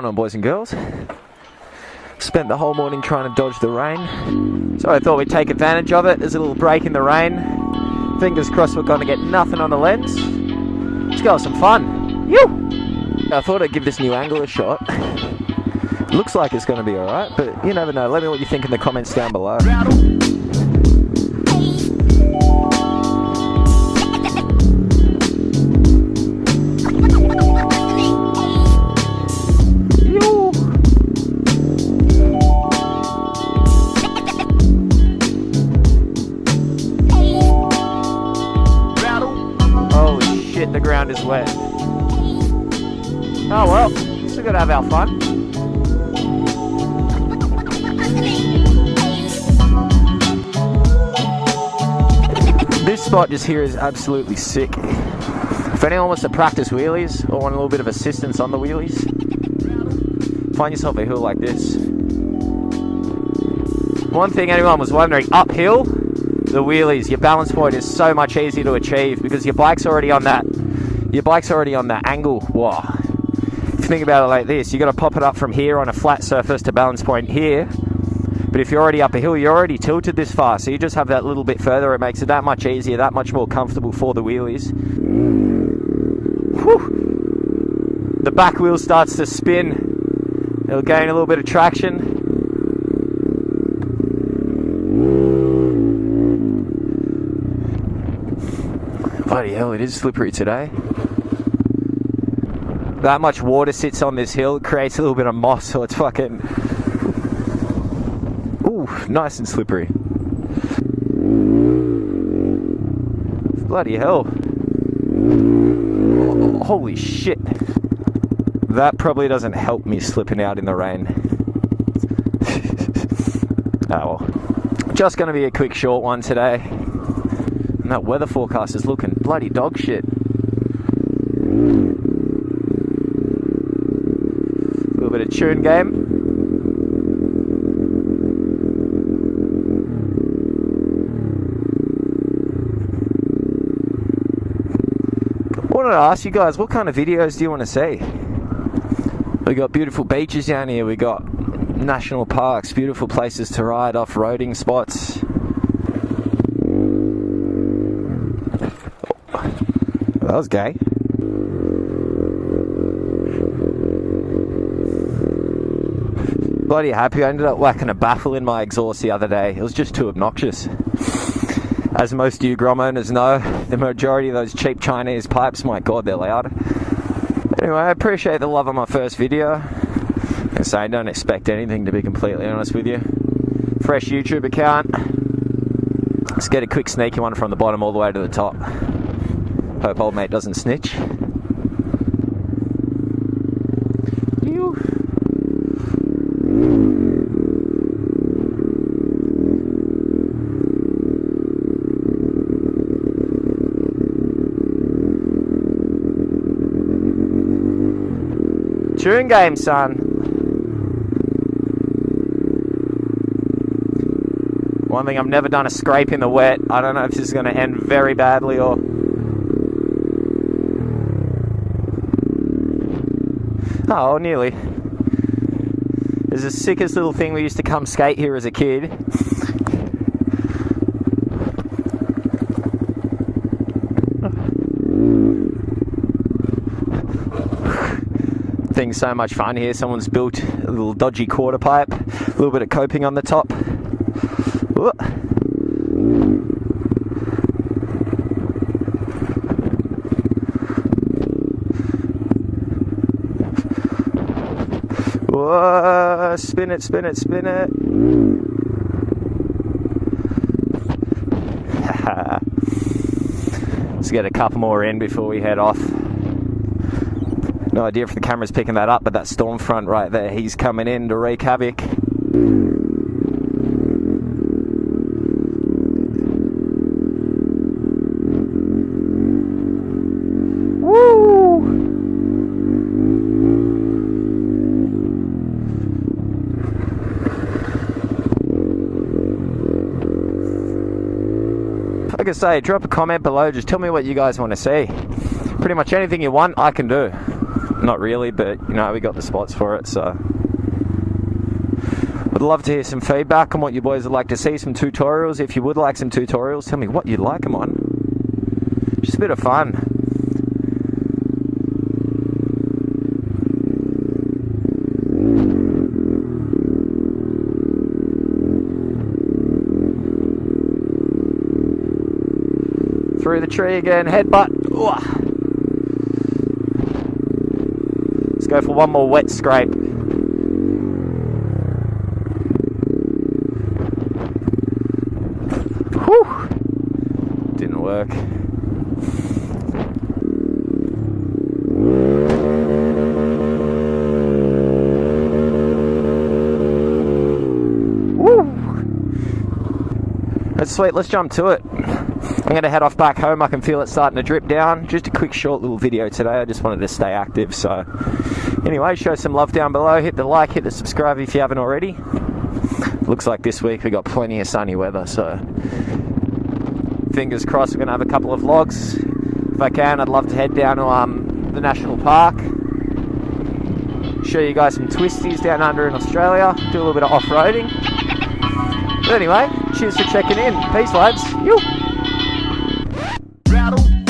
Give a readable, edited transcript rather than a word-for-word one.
going on, boys and girls? Spent the whole morning trying to dodge the rain, so I thought we'd take advantage of it. There's a little break in the rain. Fingers crossed we're going to get nothing on the lens. Let's go have some fun. Yoo! I thought I'd give this new angle a shot. Looks like it's going to be alright, but you never know. Let me know what you think in the comments down below. The ground is wet. Oh well, still gotta have our fun. This spot just here is absolutely sick. If anyone wants to practice wheelies or want a little bit of assistance on the wheelies, find yourself a hill like this. One thing anyone was wondering, uphill, the wheelies, your balance point is so much easier to achieve because your bike's already on that angle. Wow. If you think about it like this, you got to pop it up from here on a flat surface to balance point here. But if you're already up a hill, you're already tilted this far, so you just have that little bit further. It makes it that much easier, that much more comfortable for the wheelies. Whew. The back wheel starts to spin. It'll gain a little bit of traction. Bloody hell, it is slippery today. That much water sits on this hill, it creates a little bit of moss, so it's fucking... Ooh, nice and slippery. Bloody hell. Oh, holy shit. That probably doesn't help me slipping out in the rain. Oh well. Just going to be a quick short one today. And that weather forecast is looking bloody dog shit. A little bit of tune game. I wanted to ask you guys, what kind of videos do you want to see? We got beautiful beaches down here, we got national parks, beautiful places to ride, off-roading spots. That was gay. Bloody happy I ended up whacking a baffle in my exhaust the other day. It was just too obnoxious. As most of you Grom owners know, the majority of those cheap Chinese pipes, my god, they're loud. Anyway, I appreciate the love on my first video. And so I don't expect anything, to be completely honest with you. Fresh YouTube account. Let's get a quick sneaky one from the bottom all the way to the top. Hope old mate doesn't snitch. Tune game, son. One thing, I've never done a scrape in the wet. I don't know if this is going to end very badly or... Oh, nearly. There's the sickest little thing. We used to come skate here as a kid. Thing's so much fun here. Someone's built a little dodgy quarter pipe, a little bit of coping on the top. Ooh. Whoa, spin it, spin it, spin it. Let's get a couple more in before we head off. No idea if the camera's picking that up, but that storm front right there, he's coming in to wreak havoc. Like I say, drop a comment below, just tell me what you guys want to see. Pretty much anything you want, I can do. not really, but you know, we got the spots for it, so would love to hear some feedback on what you boys would like to see, some tutorials. If you would like some tutorials, tell me what you'd like them on. Just a bit of fun. Through the tree again, headbutt. Ooh. Let's go for one more wet scrape. Whew. Didn't work. Woo. That's sweet, let's jump to it. I'm going to head off back home. I can feel it starting to drip down. Just a quick short little video today. I just wanted to stay active. So anyway, show some love down below. Hit the like, hit the subscribe if you haven't already. Looks like this week we got plenty of sunny weather. So fingers crossed we're going to have a couple of vlogs. If I can, I'd love to head down to the national park. Show you guys some twisties down under in Australia. Do a little bit of off-roading. But anyway, cheers for checking in. Peace, lads. Yoo. Rattle.